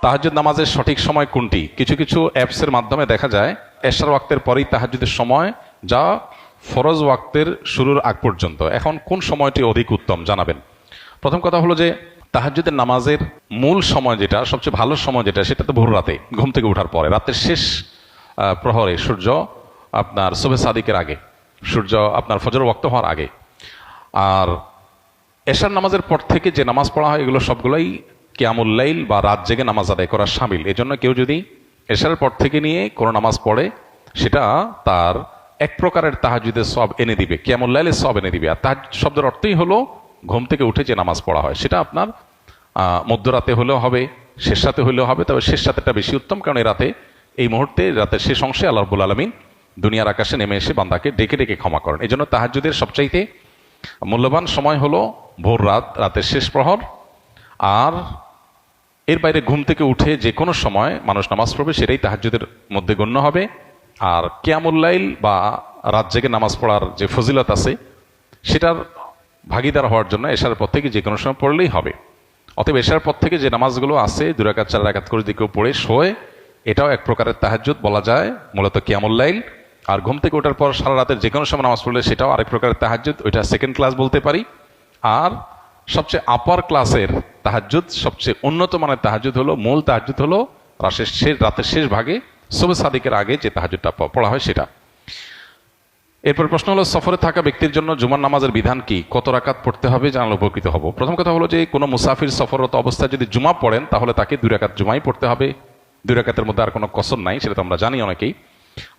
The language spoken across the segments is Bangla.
তাহাজ্জুদ নামাজের সঠিক সময় কোনটি? কিছু কিছু অ্যাপসের মাধ্যমে দেখা যায় এশার ওয়াক্তের পরেই তাহাজ্জুদের সময়, যা ফরজ ওয়াক্তের শুরুর আগ পর্যন্ত। এখন কোন সময়টি অধিক উত্তম জানাবেন। প্রথম কথা হলো যে তাহাজ্জুদের নামাজের মূল সময় যেটা, সবচেয়ে ভালো সময় যেটা, সেটা তো ভোর রাতে ঘুম থেকে ওঠার পরে, রাতের শেষ প্রহরে, সূর্য আপনার সুবহে সাদিকের আগে, সূর্য আপনার ফজর ওয়াক্ত হওয়ার আগে। আর এশার নামাজের পর থেকে যে নামাজ পড়া হয় এগুলো সবগুলোই কিয়ামুল লাইল বা রাত জেগে নামাজ আদায় করার শামিল। এজন্য কেউ যদি এশারের পর থেকে নিয়ে কোনো নামাজ পড়ে, সেটা তার এক প্রকারের তাহাজ্জুদের সওয়াব এনে দিবে, কিয়ামুল লাইলের সওয়াব এনে দিবে। আর তাহাজ্জুদ শব্দের অর্থই হলো ঘুম থেকে উঠে যে নামাজ পড়া হয়। সেটা আপনার মধ্যরাতে হলেও হবে, শেষ রাতে হলেও হবে, তবে শেষ রাতেটা বেশি উত্তম, কারণ এই রাতে, এই মুহূর্তে, রাতের শেষ অংশে আল্লাহ রাব্বুল আলামিন দুনিয়ার আকাশে নেমে এসে বান্দাকে ডেকে ডেকে ক্ষমা করেন। এই জন্য তাহাজ্জুদের সবচাইতে মূল্যবান সময় হলো ভোর রাত, রাতের শেষ প্রহর। আর এর বাইরে ঘুম থেকে উঠে যে কোনো সময় মানুষ নামাজ পড়বে, সেটাই তাহাজ্জুদের মধ্যে গণ্য হবে। আর কিয়ামুল লাইল বা রাত জেগে নামাজ পড়ার যে ফজিলত আছে, সেটার ভাগিদার হওয়ার জন্য এশার পর থেকে যে কোনো সময় পড়লেই হবে। অতএব এশার পর থেকে যে নামাজগুলো আছে 2 রাকাত 4 রাকাত করে দিকেও পড়ে শোয়, এটাও এক প্রকারের তাহাজ্জুদ বলা যায়, মূলত কিয়ামুল লাইল। আর ঘুম থেকে ওঠার পর সারা রাতের যে কোনো সময় নামাজ পড়লে সেটাও আরেক প্রকারের তাহাজ্জুদ, ওইটা সেকেন্ড ক্লাস বলতে পারি। আর সবচেয়ে আপার ক্লাসের তাহাজ্জুদ, সবচেয়ে উন্নত মানের তাহাজ্জুদ হলো, মূল তাহাজ্জুদ হলো রাতের শেষ ভাগে সুবহে সাদিকের আগে যে তাহাজ্জুদটা পড়া হয় সেটা। এরপর প্রশ্ন হলো, সফরে থাকা ব্যক্তির জন্য জুমার নামাজের বিধান কি? কত রাকাত পড়তে হবে জানালে উপকৃত হব। প্রথম কথা হলো যে কোনো মুসাফির সফররত অবস্থায় যদি জুমা পড়েন, তাহলে তাকে 2 রাকাত জুমাই পড়তে হবে। 2 রাকাতের মধ্যে আর কোনো কসর নাই, সেটা তো আমরা জানি অনেকেই।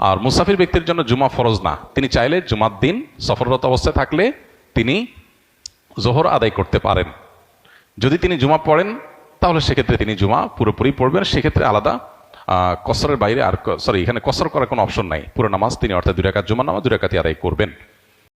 আর মুসাফির ব্যক্তির জন্য জুমা ফরজ না। তিনি চাইলে জুমার দিন সফররত অবস্থায় থাকলে তিনি জোহর আদায় করতে পারেন। যদি তিনি জুমা পড়েন, তাহলে সেক্ষেত্রে তিনি জুমা পুরোপুরি পড়বেন। সেক্ষেত্রে আলাদা কসরের বাইরে আর এখানে কসর করার কোনো অপশন নাই। পুরো নামাজ তিনি, অর্থাৎ 2 রাকাত জুমার নামাজ 2 রাকাতই আদায় করবেন।